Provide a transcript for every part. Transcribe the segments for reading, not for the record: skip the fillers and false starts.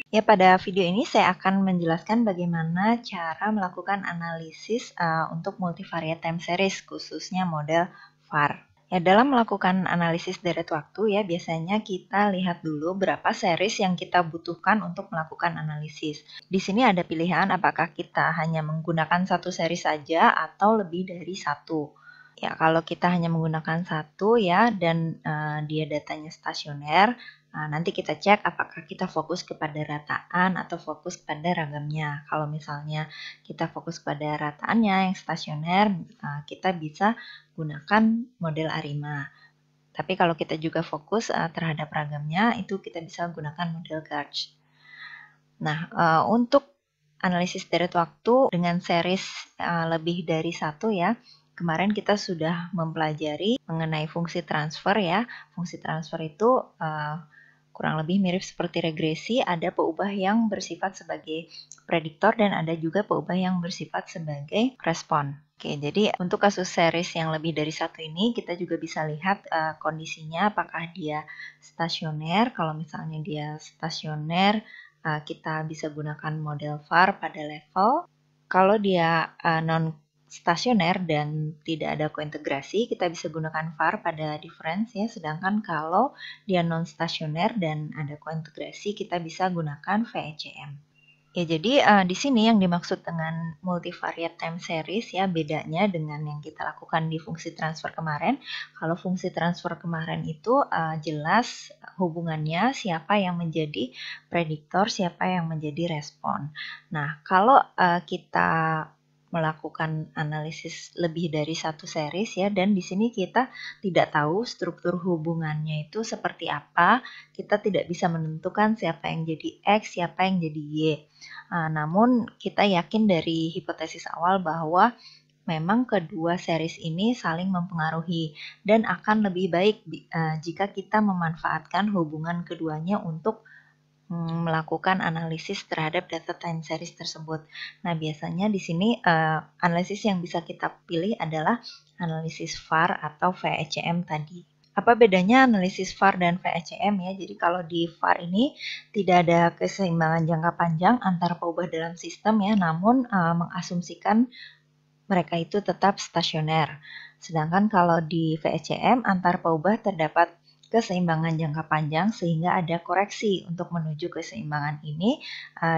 Ya, pada video ini saya akan menjelaskan bagaimana cara melakukan analisis untuk multivariate time series, khususnya model VAR. Ya, dalam melakukan analisis deret waktu ya, biasanya kita lihat dulu berapa series yang kita butuhkan untuk melakukan analisis. Di sini ada pilihan apakah kita hanya menggunakan satu series saja atau lebih dari satu. Ya, kalau kita hanya menggunakan satu ya dan dia datanya stasioner, nanti kita cek apakah kita fokus kepada rataan atau fokus kepada ragamnya. Kalau misalnya kita fokus pada rataannya yang stasioner, kita bisa gunakan model ARIMA. Tapi kalau kita juga fokus terhadap ragamnya, itu kita bisa gunakan model Garch. Nah, untuk analisis deret waktu dengan series lebih dari satu ya, kemarin kita sudah mempelajari mengenai fungsi transfer ya. Fungsi transfer itu kurang lebih mirip seperti regresi, ada peubah yang bersifat sebagai prediktor dan ada juga peubah yang bersifat sebagai respon. Oke, jadi untuk kasus series yang lebih dari satu ini, kita juga bisa lihat kondisinya apakah dia stasioner. Kalau misalnya dia stasioner, kita bisa gunakan model VAR pada level. Kalau dia non stasioner dan tidak ada kointegrasi, kita bisa gunakan VAR pada difference ya. Sedangkan kalau dia non stasioner dan ada kointegrasi, kita bisa gunakan VECM. Ya, jadi di sini yang dimaksud dengan multivariate time series ya, bedanya dengan yang kita lakukan di fungsi transfer kemarin. Kalau fungsi transfer kemarin itu jelas hubungannya siapa yang menjadi prediktor, siapa yang menjadi respon. Nah, kalau kita melakukan analisis lebih dari satu series ya, dan di sini kita tidak tahu struktur hubungannya itu seperti apa, kita tidak bisa menentukan siapa yang jadi X, siapa yang jadi Y. Namun kita yakin dari hipotesis awal bahwa memang kedua series ini saling mempengaruhi dan akan lebih baik jika kita memanfaatkan hubungan keduanya untuk melakukan analisis terhadap data time series tersebut. Nah, biasanya di sini analisis yang bisa kita pilih adalah analisis VAR atau VECM tadi. Apa bedanya analisis VAR dan VECM ya? Jadi kalau di VAR ini tidak ada keseimbangan jangka panjang antara peubah dalam sistem ya, namun mengasumsikan mereka itu tetap stasioner. Sedangkan kalau di VECM antar peubah terdapat keseimbangan jangka panjang sehingga ada koreksi untuk menuju keseimbangan ini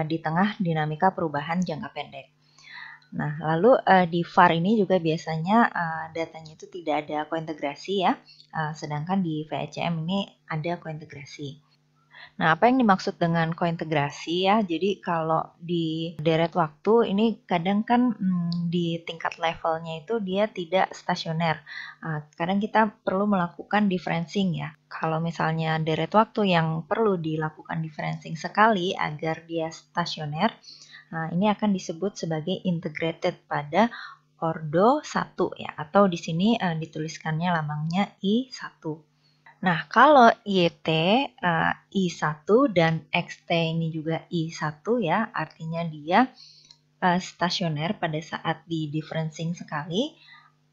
di tengah dinamika perubahan jangka pendek. Nah, lalu di VAR ini juga biasanya datanya itu tidak ada kointegrasi ya, sedangkan di VECM ini ada kointegrasi. Nah, apa yang dimaksud dengan kointegrasi ya? Jadi kalau di deret waktu ini kadang kan di tingkat levelnya itu dia tidak stasioner. Kadang kita perlu melakukan differencing ya. Kalau misalnya deret waktu yang perlu dilakukan differencing sekali agar dia stasioner, ini akan disebut sebagai integrated pada ordo 1 ya, atau di sini dituliskannya lambangnya I1. Nah, kalau YT, I1 dan XT ini juga I1 ya, artinya dia stasioner pada saat di differencing sekali,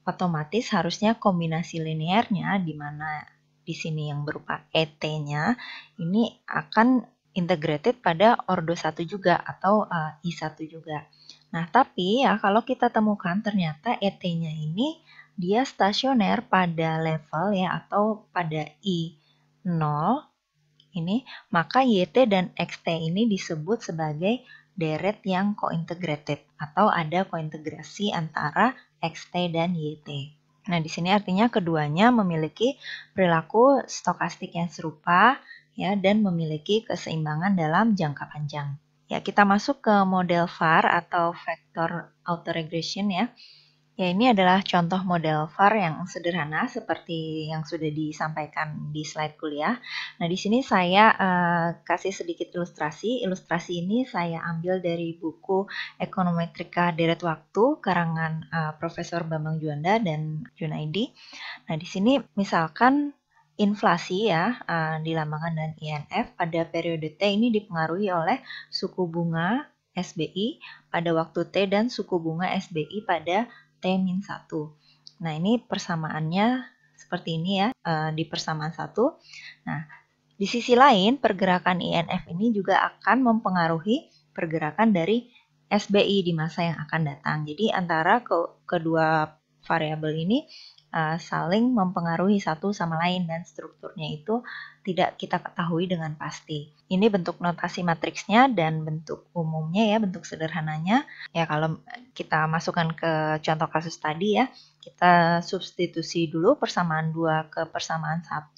otomatis harusnya kombinasi linearnya di mana di sini yang berupa ET-nya ini akan integrated pada ordo 1 juga atau I1 juga. Nah, tapi ya kalau kita temukan ternyata ET-nya ini dia stasioner pada level ya atau pada I0 ini, maka YT dan XT ini disebut sebagai deret yang kointegrated atau ada kointegrasi antara XT dan YT. Nah, di sini artinya keduanya memiliki perilaku stokastik yang serupa ya dan memiliki keseimbangan dalam jangka panjang. Ya, kita masuk ke model VAR atau vector autoregression ya. Ya, ini adalah contoh model VAR yang sederhana seperti yang sudah disampaikan di slide kuliah. Nah, di sini saya kasih sedikit ilustrasi. Ilustrasi ini saya ambil dari buku Ekonometrika Deret Waktu karangan Profesor Bambang Juanda dan Junaidi. Nah, di sini misalkan inflasi ya dilambangkan dengan INF pada periode T ini dipengaruhi oleh suku bunga SBI pada waktu T dan suku bunga SBI pada T-1. Nah, ini persamaannya seperti ini ya, di persamaan 1. Nah, Di sisi lain, pergerakan INF ini juga akan mempengaruhi pergerakan dari SBI di masa yang akan datang. Jadi antara kedua variabel ini saling mempengaruhi satu sama lain dan strukturnya itu tidak kita ketahui dengan pasti. Ini bentuk notasi matriksnya dan bentuk umumnya ya, bentuk sederhananya. Ya kalau kita masukkan ke contoh kasus tadi ya, kita substitusi dulu persamaan 2 ke persamaan 1.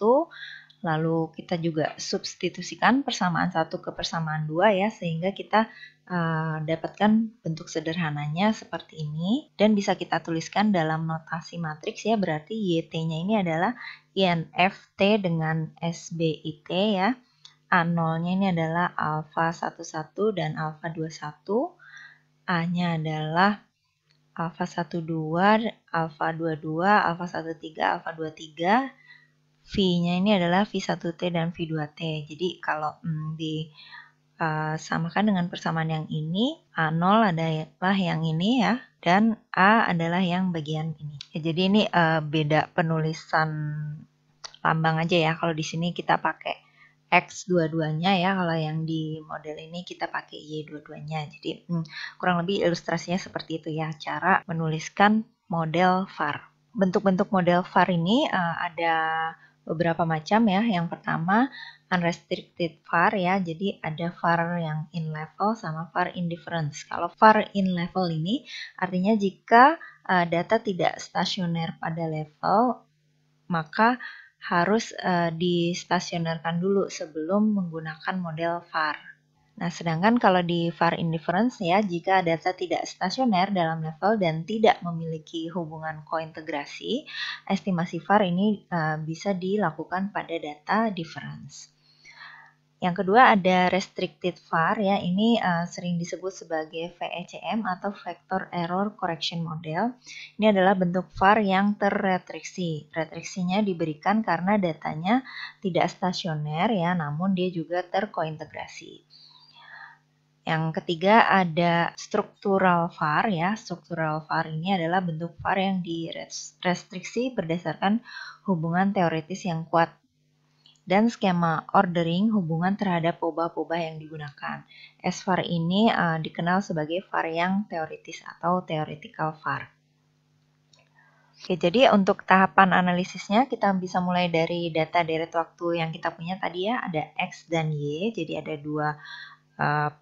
Lalu kita juga substitusikan persamaan 1 ke persamaan 2 ya, sehingga kita dapatkan bentuk sederhananya seperti ini. Dan bisa kita tuliskan dalam notasi matriks ya, berarti YT-nya ini adalah INFT dengan SBIT ya. A0-nya ini adalah alfa 11 dan alfa 21. A-nya adalah alfa 12, alfa 22, alfa 13, alfa 23. V-nya ini adalah V1T dan V2T. Jadi kalau disamakan dengan persamaan yang ini, A0 adalah yang ini ya, dan A adalah yang bagian ini. Ya, jadi ini beda penulisan lambang aja ya. Kalau di sini kita pakai X dua-duanya ya, kalau yang di model ini kita pakai Y dua-duanya. Jadi kurang lebih ilustrasinya seperti itu ya, cara menuliskan model VAR. Bentuk-bentuk model VAR ini ada beberapa macam ya. Yang pertama unrestricted VAR ya, jadi ada VAR yang in level sama VAR indifference. Kalau VAR in level ini artinya jika data tidak stasioner pada level, maka harus distasionerkan dulu sebelum menggunakan model VAR. Nah, sedangkan kalau di VAR indifference ya, jika data tidak stasioner dalam level dan tidak memiliki hubungan kointegrasi, estimasi VAR ini bisa dilakukan pada data difference. Yang kedua ada restricted VAR ya, ini sering disebut sebagai VECM atau Vector Error Correction Model. Ini adalah bentuk VAR yang terrestriksi. Restriksinya diberikan karena datanya tidak stasioner ya, namun dia juga terkointegrasi. Yang ketiga ada structural VAR ya. Structural VAR ini adalah bentuk VAR yang direstriksi berdasarkan hubungan teoritis yang kuat dan skema ordering hubungan terhadap pobah-pobah yang digunakan. SVAR ini dikenal sebagai VAR yang teoritis atau theoretical VAR. Oke, jadi untuk tahapan analisisnya kita bisa mulai dari data deret waktu yang kita punya tadi ya, ada X dan Y, jadi ada dua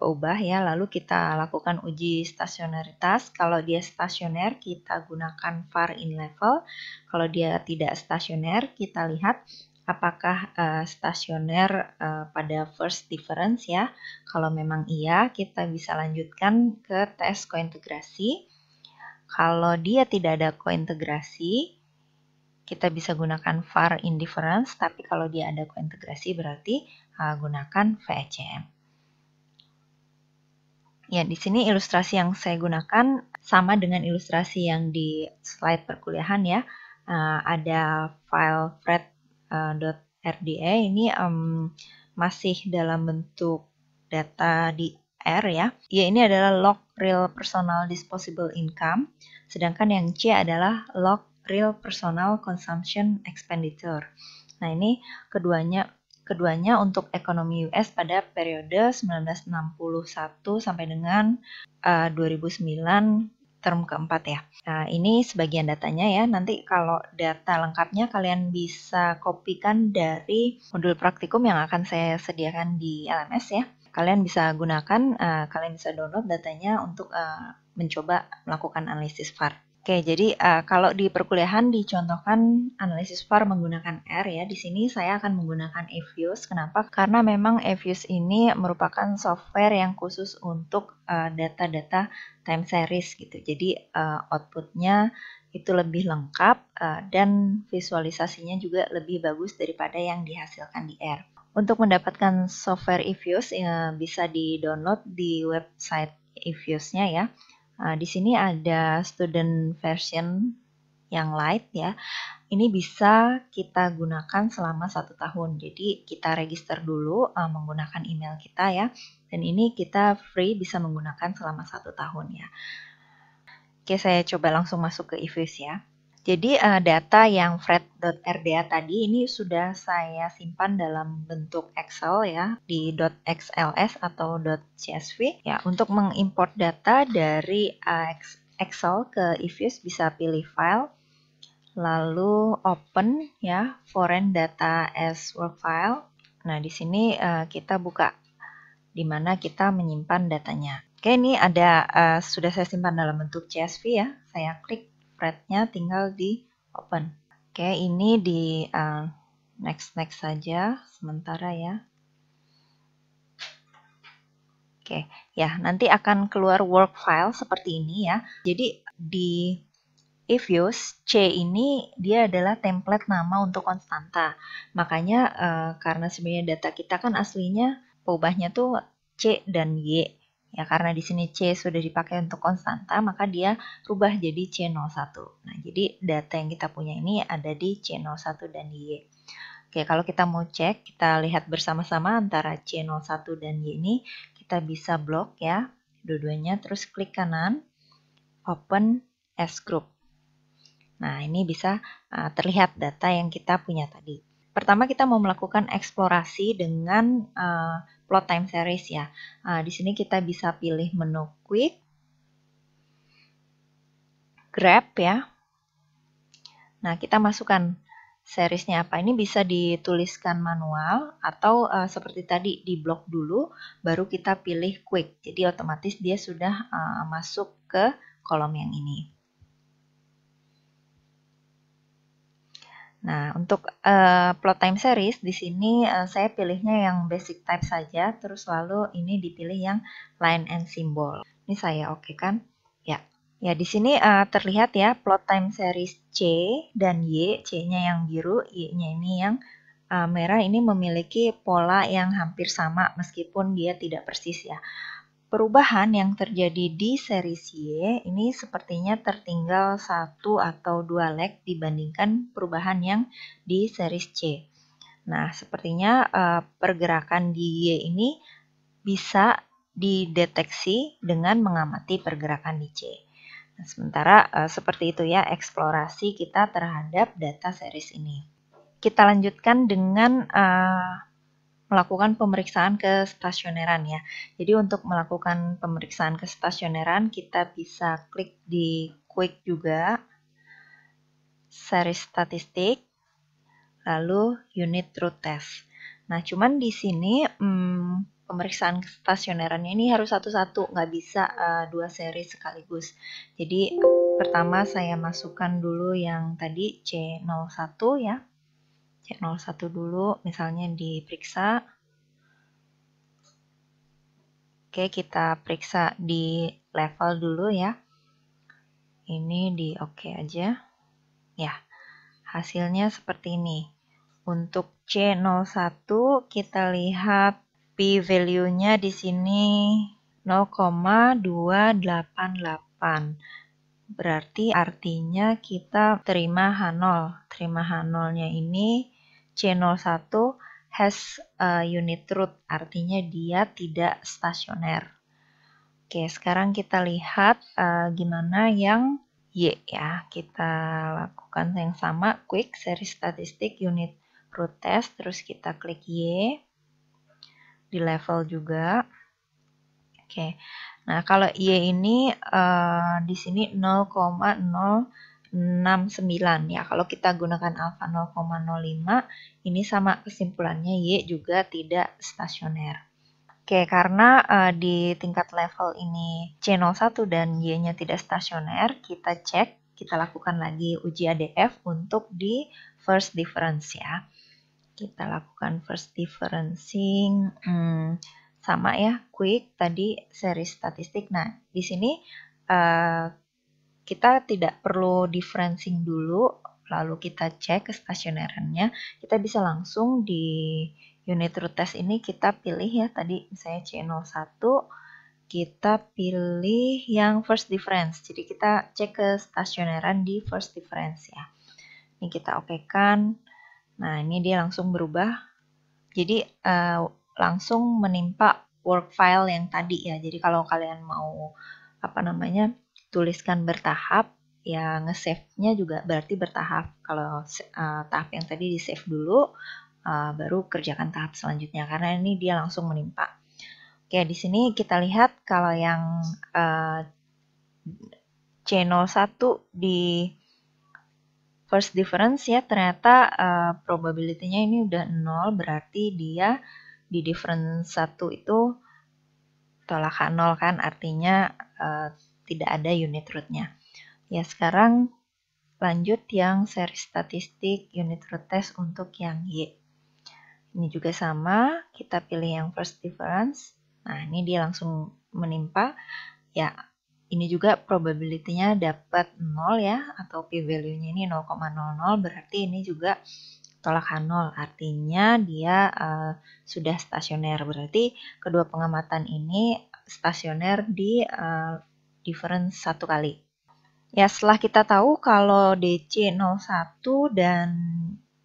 peubah ya, lalu kita lakukan uji stasionaritas. Kalau dia stasioner kita gunakan VAR in level, kalau dia tidak stasioner kita lihat apakah stasioner pada first difference ya. Kalau memang iya kita bisa lanjutkan ke tes kointegrasi. Kalau dia tidak ada kointegrasi kita bisa gunakan VAR indifference, tapi kalau dia ada kointegrasi berarti gunakan VECM. Ya, di sini ilustrasi yang saya gunakan sama dengan ilustrasi yang di slide perkuliahan ya. Ada file fred.rda ini masih dalam bentuk data di R ya. Ya, ini adalah log real personal disposable income, sedangkan yang C adalah log real personal consumption expenditure. Nah, ini keduanya untuk ekonomi US pada periode 1961 sampai dengan 2009 term keempat ya. Nah, ini sebagian datanya ya. Nanti kalau data lengkapnya kalian bisa kopikan dari modul praktikum yang akan saya sediakan di LMS ya. Kalian bisa gunakan, kalian bisa download datanya untuk mencoba melakukan analisis VAR. Oke, jadi kalau di perkuliahan dicontohkan analisis VAR menggunakan R ya. Di sini saya akan menggunakan Evius. Kenapa? Karena memang Evius ini merupakan software yang khusus untuk data-data time series gitu. Jadi outputnya itu lebih lengkap dan visualisasinya juga lebih bagus daripada yang dihasilkan di R. Untuk mendapatkan software Evius bisa di-download di website Evius-nya ya. Di sini ada student version yang light ya. Ini bisa kita gunakan selama 1 tahun. Jadi kita register dulu menggunakan email kita ya. Dan ini kita free bisa menggunakan selama 1 tahun ya. Oke, saya coba langsung masuk ke Evius ya. Jadi data yang fret.rda tadi ini sudah saya simpan dalam bentuk Excel ya, di .xls atau .csv. Ya, untuk mengimport data dari Excel ke eViews bisa pilih File, lalu Open ya, Foreign Data as Work File. Nah, di sini kita buka di mana kita menyimpan datanya. Oke, ini ada sudah saya simpan dalam bentuk CSV ya. Saya klik fretnya, tinggal di open. Oke, ini di next saja sementara ya. Oke, ya nanti akan keluar work file seperti ini ya. Jadi di eViews, C ini dia adalah template nama untuk konstanta. Makanya karena sebenarnya data kita kan aslinya peubahnya tuh C dan Y. Ya, karena di sini C sudah dipakai untuk konstanta, maka dia rubah jadi C01. Nah, jadi data yang kita punya ini ada di C01 dan Y. Oke, kalau kita mau cek, kita lihat bersama-sama antara C01 dan Y ini, kita bisa blok ya, dua-duanya, terus klik kanan, open as group. Nah, ini bisa terlihat data yang kita punya tadi. Pertama kita mau melakukan eksplorasi dengan plot time series ya. Di sini kita bisa pilih menu quick, grab ya. Nah, kita masukkan seriesnya apa. Ini bisa dituliskan manual atau seperti tadi di blok dulu, baru kita pilih quick. Jadi otomatis dia sudah masuk ke kolom yang ini. Nah, untuk plot time series di sini saya pilihnya yang basic type saja, terus lalu ini dipilih yang line and symbol. Ini saya oke kan? Ya. Ya, di sini terlihat ya plot time series C dan Y, C-nya yang biru, Y-nya ini yang merah, ini memiliki pola yang hampir sama meskipun dia tidak persis ya. Perubahan yang terjadi di series Y ini sepertinya tertinggal 1 atau 2 lag dibandingkan perubahan yang di series C. Nah, sepertinya pergerakan di Y ini bisa dideteksi dengan mengamati pergerakan di C. Nah, sementara seperti itu ya eksplorasi kita terhadap data series ini. Kita lanjutkan dengan melakukan pemeriksaan kestasioneran ya. Jadi untuk melakukan pemeriksaan kestasioneran kita bisa klik di quick juga, series statistik, lalu unit truth test. Nah, cuman di sini pemeriksaan kestasionerannya ini harus satu-satu, nggak bisa dua seri sekaligus. Jadi pertama saya masukkan dulu yang tadi C01 ya. C01 dulu misalnya diperiksa. Oke, kita periksa di level dulu ya. Ini di oke aja. Ya, hasilnya seperti ini. Untuk C01 kita lihat p-value-nya di sini 0,288. Berarti artinya kita terima H0. Terima H0-nya ini C01 has unit truth, artinya dia tidak stasioner. Oke, sekarang kita lihat gimana yang Y ya. Kita lakukan yang sama, quick, series statistik, unit truth test, terus kita klik Y. Di level juga. Oke, nah kalau Y ini di sini 0,069 ya. Kalau kita gunakan alfa 0,05, ini sama kesimpulannya Y juga tidak stasioner. Oke, karena di tingkat level ini C01 dan Y-nya tidak stasioner, kita cek, kita lakukan lagi uji ADF untuk di first difference ya. Kita lakukan first differencing, sama ya, quick tadi series statistik. Nah, di sini kita tidak perlu differencing dulu, lalu kita cek kestasionerannya. Kita bisa langsung di unit truth test ini kita pilih ya, tadi misalnya C01, kita pilih yang first difference. Jadi kita cek kestasioneran di first difference ya. Ini kita okekan. Nah, ini dia langsung berubah. Jadi langsung menimpa work file yang tadi ya. Jadi kalau kalian mau tuliskan bertahap, ya nge-save-nya juga berarti bertahap. Kalau tahap yang tadi di-save dulu, baru kerjakan tahap selanjutnya karena ini dia langsung menimpa. Oke, di sini kita lihat kalau yang C01 di first difference ya, ternyata probability-nya ini udah 0, berarti dia di difference 1 itu tolak 0 kan, artinya tidak ada unit root-nya. Ya, sekarang lanjut yang seri statistik unit root test untuk yang Y. Ini juga sama, kita pilih yang first difference. Nah, ini dia langsung menimpa. Ya, ini juga probability-nya dapat 0 ya, atau p-value-nya ini 0,00, berarti ini juga tolak 0. Artinya dia sudah stasioner. Berarti kedua pengamatan ini stasioner di difference 1 kali. Ya, setelah kita tahu kalau DC01 dan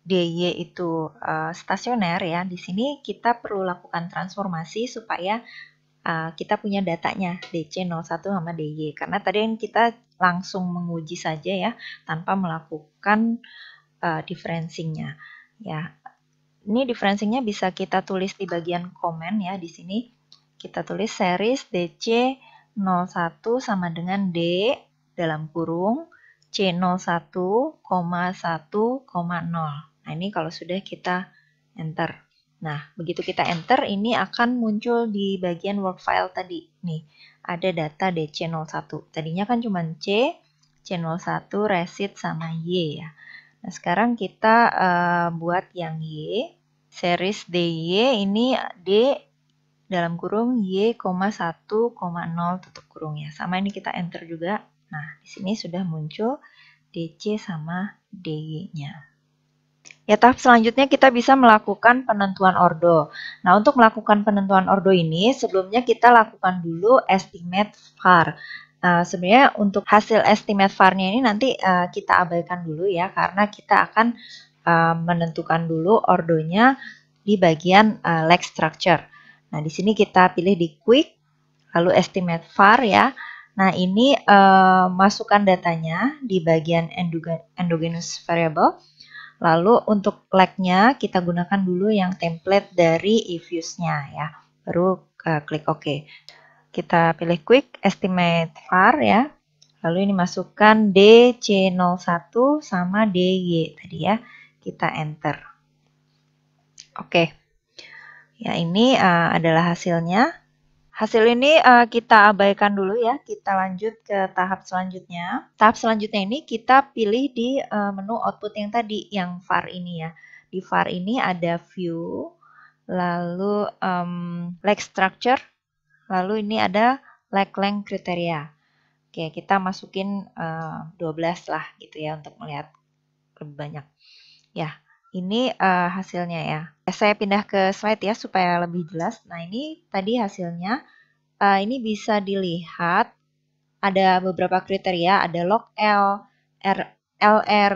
DY itu stasioner ya, di sini kita perlu lakukan transformasi supaya kita punya datanya DC01 sama DY. Karena tadi kita langsung menguji saja ya, tanpa melakukan differencing-nya. Ya, ini differencing-nya bisa kita tulis di bagian komen ya. Di sini kita tulis series DC01 sama dengan D dalam kurung C01,1,0. Nah, ini kalau sudah kita enter. Nah, begitu kita enter, ini akan muncul di bagian work file tadi. Nih, ada data DC01. Tadinya kan cuma C, C01, resid, sama Y ya. Nah, sekarang kita buat yang Y. Series DY ini D dalam kurung Y,1,0 tutup kurung ya. Sama ini kita enter juga. Nah, di sini sudah muncul DC sama DY-nya. Ya, tahap selanjutnya kita bisa melakukan penentuan ordo. Nah, untuk melakukan penentuan ordo ini, sebelumnya kita lakukan dulu estimate var. Sebenarnya untuk hasil estimate var-nya ini nanti kita abaikan dulu ya, karena kita akan menentukan dulu ordonya di bagian leg structure. Nah, di sini kita pilih di quick, lalu estimate var ya. Nah, ini masukkan datanya di bagian endogenous variable. Lalu untuk leg-nya kita gunakan dulu yang template dari eViews-nya ya. Baru klik OK. Kita pilih quick estimate var ya. Lalu ini masukkan DC01 sama DY tadi ya. Kita enter. Oke. Ya, ini adalah hasilnya. Hasil ini kita abaikan dulu ya, kita lanjut ke tahap selanjutnya. Tahap selanjutnya ini kita pilih di menu output yang tadi, yang var ini ya. Di var ini ada view, lalu leg structure, lalu ini ada leg length kriteria. Oke, kita masukin 12 lah gitu ya untuk melihat lebih banyak. Ya, ini hasilnya ya. Saya pindah ke slide ya supaya lebih jelas. Nah, ini tadi hasilnya. Ini bisa dilihat ada beberapa kriteria, ada log L, LR,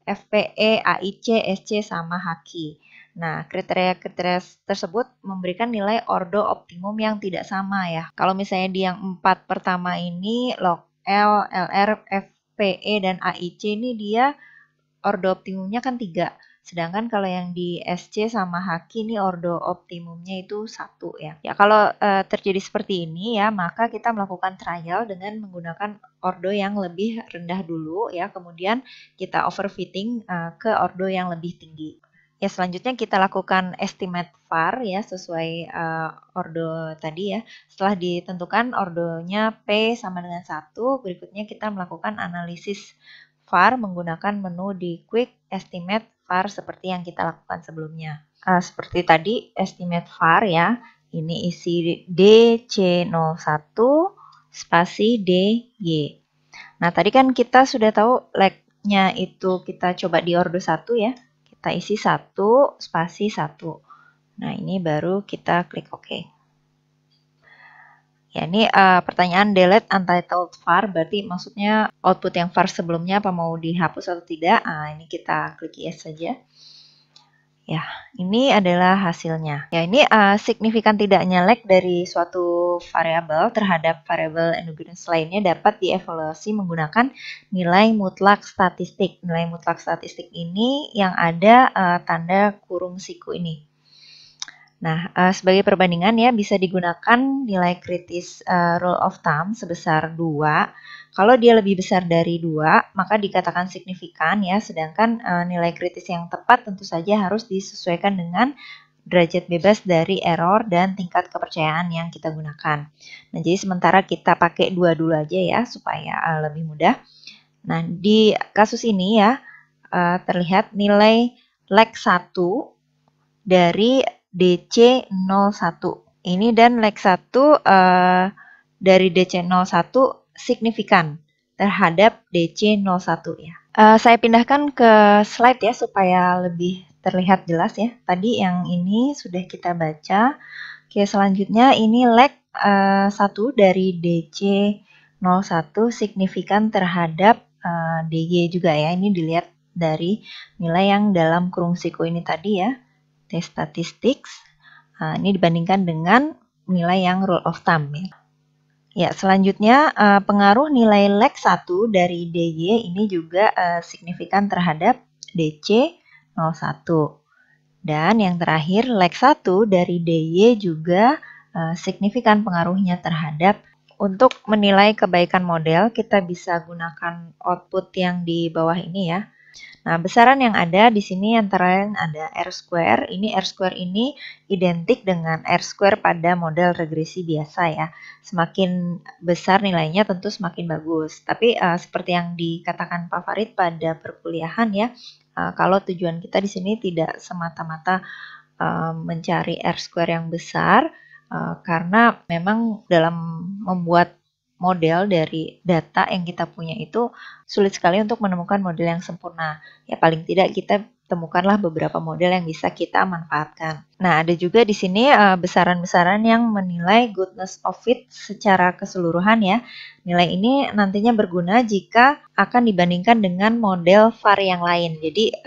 FPE, AIC, SC, sama HQ. Nah, kriteria-kriteria tersebut memberikan nilai ordo optimum yang tidak sama ya. Kalau misalnya di yang 4 pertama ini, log L, LR, FPE, dan AIC ini dia ordo optimumnya kan 3. Sedangkan kalau yang di SC sama HQ ini ordo optimumnya itu 1 ya. Ya, kalau terjadi seperti ini ya, maka kita melakukan trial dengan menggunakan ordo yang lebih rendah dulu ya, kemudian kita overfitting ke ordo yang lebih tinggi. Ya, selanjutnya kita lakukan estimate var ya, sesuai ordo tadi ya. Setelah ditentukan ordonya P sama dengan 1, berikutnya kita melakukan analisis var menggunakan menu di quick estimate var seperti yang kita lakukan sebelumnya. Seperti tadi estimate var ya, ini isi DC01 spasi DY. Nah, tadi kan kita sudah tahu leg-nya itu kita coba di ordo 1 ya. Kita isi 1 spasi 1. Nah, ini baru kita klik OK. Ya, ini pertanyaan delete untitled var, berarti maksudnya output yang var sebelumnya apa mau dihapus atau tidak. Ini kita klik yes saja. Ya, ini adalah hasilnya. Ya, ini signifikan tidaknya lag dari suatu variabel terhadap variabel endogenous lainnya dapat dievaluasi menggunakan nilai mutlak statistik. Nilai mutlak statistik ini yang ada tanda kurung siku ini. Nah, sebagai perbandingan ya bisa digunakan nilai kritis rule of thumb sebesar 2. Kalau dia lebih besar dari 2, maka dikatakan signifikan ya, sedangkan nilai kritis yang tepat tentu saja harus disesuaikan dengan derajat bebas dari error dan tingkat kepercayaan yang kita gunakan. Nah, jadi sementara kita pakai 2 dulu aja ya supaya lebih mudah. Nah, di kasus ini ya terlihat nilai lag 1 dari DC01. Ini dan lag 1 dari DC01 signifikan terhadap DC01 ya. Saya pindahkan ke slide ya supaya lebih terlihat jelas ya. Tadi yang ini sudah kita baca. Oke, selanjutnya ini lag 1 dari DC01 signifikan terhadap DY juga ya. Ini dilihat dari nilai yang dalam kurung siku ini tadi ya. T-statistics. Ini dibandingkan dengan nilai yang rule of thumb ya. Ya, selanjutnya pengaruh nilai lag 1 dari DY ini juga signifikan terhadap DC01. Dan yang terakhir lag 1 dari DY juga signifikan pengaruhnya terhadap. Untuk menilai kebaikan model, kita bisa gunakan output yang di bawah ini ya. Nah, besaran yang ada di sini antara lain ada R-square. Ini R-square ini identik dengan R-square pada model regresi biasa ya. Semakin besar nilainya tentu semakin bagus. Tapi seperti yang dikatakan Pak Farid pada perkuliahan ya, kalau tujuan kita di sini tidak semata-mata mencari R-square yang besar, karena memang dalam membuat model dari data yang kita punya itu sulit sekali untuk menemukan model yang sempurna. Ya paling tidak kita temukanlah beberapa model yang bisa kita manfaatkan. Nah, ada juga di sini besaran-besaran yang menilai goodness of fit secara keseluruhan ya. Nilai ini nantinya berguna jika akan dibandingkan dengan model VAR yang lain. Jadi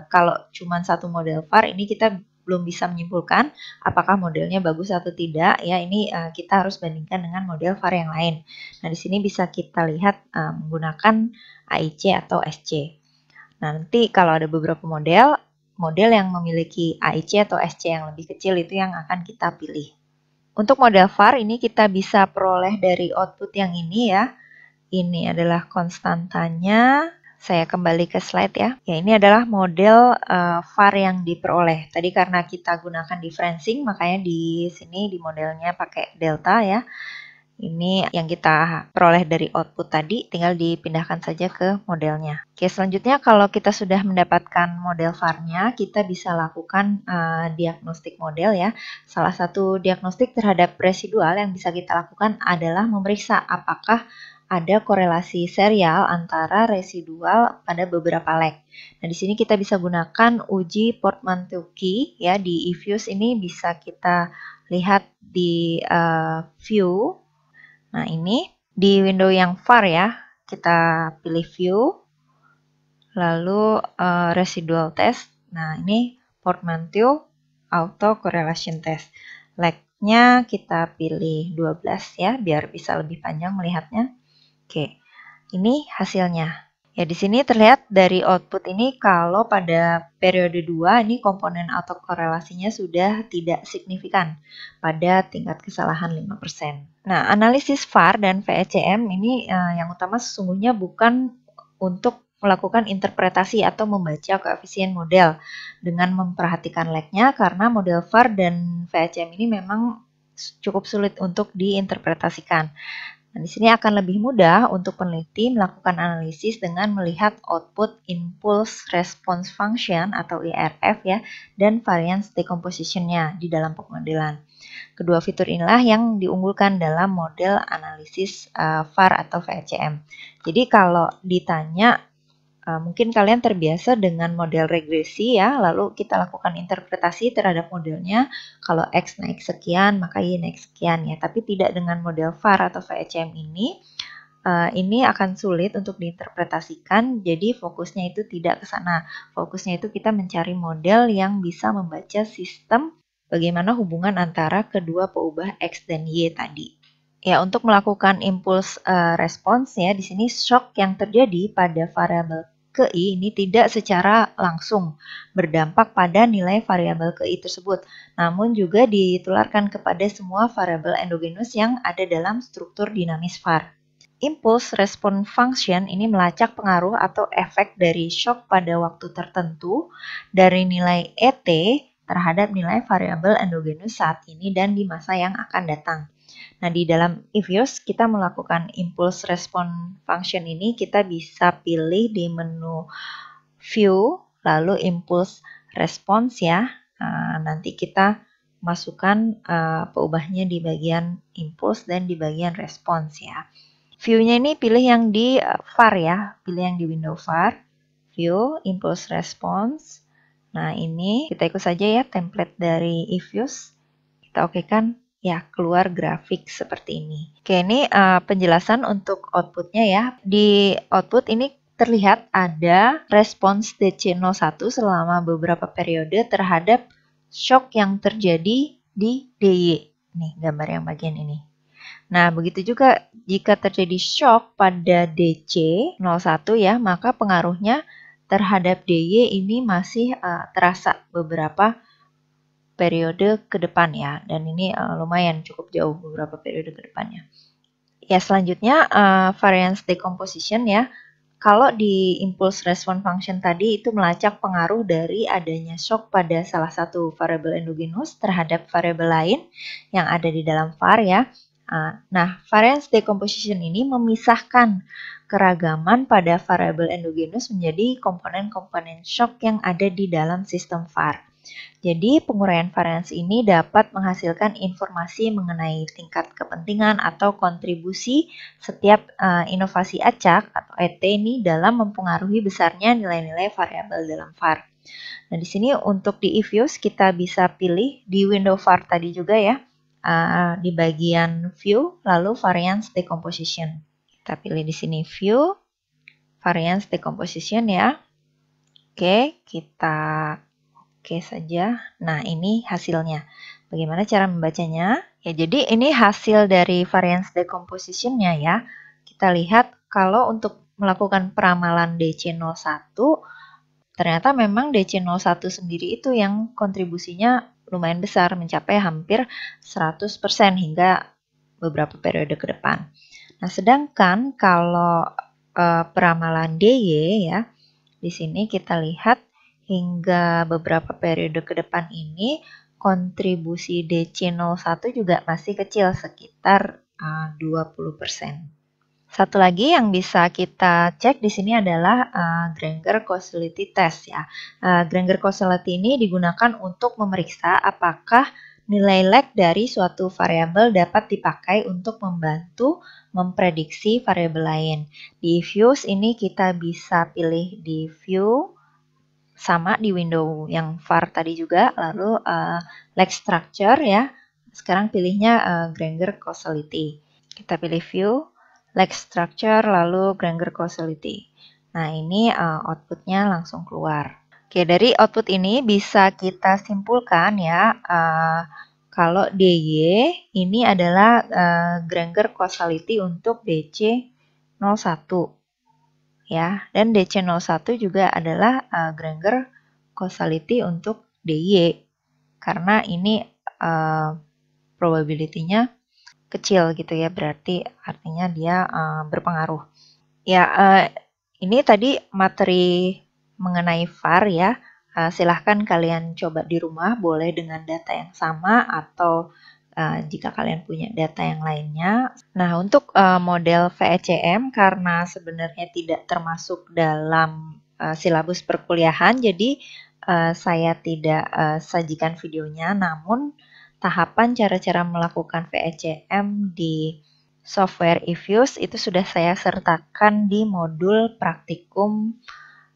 kalau cuma satu model VAR ini kita belum bisa menyimpulkan apakah modelnya bagus atau tidak ya. Ini kita harus bandingkan dengan model VAR yang lain. Nah, di sini bisa kita lihat menggunakan AIC atau SC. Nah, nanti kalau ada beberapa model yang memiliki AIC atau SC yang lebih kecil itu yang akan kita pilih. Untuk model VAR ini kita bisa peroleh dari output yang ini ya. Ini adalah konstantanya. Saya kembali ke slide ya. Ya, ini adalah model VAR yang diperoleh. Tadi karena kita gunakan differencing, makanya di sini di modelnya pakai delta ya. Ini yang kita peroleh dari output tadi, tinggal dipindahkan saja ke modelnya. Oke, selanjutnya kalau kita sudah mendapatkan model VAR-nya, kita bisa lakukan diagnostik model ya. Salah satu diagnostik terhadap residual yang bisa kita lakukan adalah memeriksa apakah ada korelasi serial antara residual pada beberapa lag. Nah, di sini kita bisa gunakan uji Portman-Tukey ya. Di eViews ini bisa kita lihat di view. Nah, ini di window yang VAR ya, kita pilih view, lalu residual test. Nah, ini Portman-Tukey auto correlation test. Lag-nya kita pilih 12 ya, biar bisa lebih panjang melihatnya. Oke, ini hasilnya. Ya, di sini terlihat dari output ini kalau pada periode 2 ini komponen autokorelasinya sudah tidak signifikan pada tingkat kesalahan 5%. Nah, analisis VAR dan VECM ini yang utama sesungguhnya bukan untuk melakukan interpretasi atau membaca koefisien model dengan memperhatikan lag-nya karena model VAR dan VECM ini memang cukup sulit untuk diinterpretasikan. Nah, di sini akan lebih mudah untuk peneliti melakukan analisis dengan melihat output Impulse Response Function atau IRF ya, dan variance decomposition-nya di dalam pemodelan. Kedua fitur inilah yang diunggulkan dalam model analisis VAR atau VECM. Jadi kalau ditanya, mungkin kalian terbiasa dengan model regresi ya, lalu kita lakukan interpretasi terhadap modelnya. Kalau X naik sekian, maka Y naik sekian ya. Tapi tidak dengan model VAR atau VECM ini. ini akan sulit untuk diinterpretasikan, jadi fokusnya itu tidak ke sana. Fokusnya itu kita mencari model yang bisa membaca sistem bagaimana hubungan antara kedua peubah X dan Y tadi. Ya, untuk melakukan impuls respons ya, di sini shock yang terjadi pada variabel ke I ini tidak secara langsung berdampak pada nilai variabel ke I tersebut, namun juga ditularkan kepada semua variabel endogenus yang ada dalam struktur dinamis var. Impulse response function ini melacak pengaruh atau efek dari shock pada waktu tertentu dari nilai ET terhadap nilai variabel endogenus saat ini dan di masa yang akan datang. Nah, di dalam if-use kita melakukan impulse response function ini, kita bisa pilih di menu view, lalu impulse response ya. Nanti kita masukkan peubahnya di bagian impulse dan di bagian response ya. View-nya ini pilih yang di var ya, pilih yang di window var, view, impulse response. Nah, ini kita ikut saja ya template dari if-use. Kita okekan. Ya, keluar grafik seperti ini. Oke, ini penjelasan untuk outputnya ya. Di output ini terlihat ada respons DC01 selama beberapa periode terhadap shock yang terjadi di DY. Nih, gambar yang bagian ini. Nah, begitu juga jika terjadi shock pada DC01 ya, maka pengaruhnya terhadap DY ini masih terasa beberapa periode ke depan ya, dan ini lumayan cukup jauh beberapa periode ke depannya. Ya, selanjutnya variance decomposition ya. Kalau di impulse response function tadi itu melacak pengaruh dari adanya shock pada salah satu variabel endogenus terhadap variabel lain yang ada di dalam var ya. Nah, variance decomposition ini memisahkan keragaman pada variabel endogenus menjadi komponen-komponen shock yang ada di dalam sistem var. Jadi, penguraian varians ini dapat menghasilkan informasi mengenai tingkat kepentingan atau kontribusi setiap inovasi acak atau ET ini dalam mempengaruhi besarnya nilai-nilai variabel dalam var. Nah, di sini untuk di if-use kita bisa pilih di window var tadi juga ya, di bagian view, lalu variance decomposition. Kita pilih di sini view, variance decomposition ya. Oke, kita Oke saja. Nah, ini hasilnya. Bagaimana cara membacanya? Ya, jadi ini hasil dari variance decomposition-nya ya. Kita lihat kalau untuk melakukan peramalan DC01, ternyata memang DC01 sendiri itu yang kontribusinya lumayan besar, mencapai hampir 100% hingga beberapa periode ke depan. Nah, sedangkan kalau peramalan DY ya, di sini kita lihat hingga beberapa periode ke depan ini, kontribusi DC01 juga masih kecil, sekitar 20%. Satu lagi yang bisa kita cek di sini adalah Granger Causality Test ya. Granger Causality ini digunakan untuk memeriksa apakah nilai lag dari suatu variabel dapat dipakai untuk membantu memprediksi variabel lain. Di views ini kita bisa pilih di view, sama di window yang var tadi juga, lalu lag structure ya. Sekarang pilihnya Granger Causality. Kita pilih view, lag structure, lalu Granger Causality. Nah, ini outputnya langsung keluar. Oke, dari output ini bisa kita simpulkan ya, kalau DY ini adalah Granger Causality untuk DC01. Ya, dan DC01 juga adalah Granger Causality untuk DY, karena ini probability-nya kecil gitu ya, berarti artinya dia berpengaruh. Ya, ini tadi materi mengenai var ya. Silahkan kalian coba di rumah, boleh dengan data yang sama atau jika kalian punya data yang lainnya. Nah, untuk model VECM karena sebenarnya tidak termasuk dalam silabus perkuliahan, jadi saya tidak sajikan videonya, namun tahapan cara-cara melakukan VECM di software if-use itu sudah saya sertakan di modul praktikum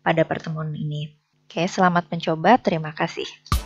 pada pertemuan ini. Oke, selamat mencoba. Terima kasih.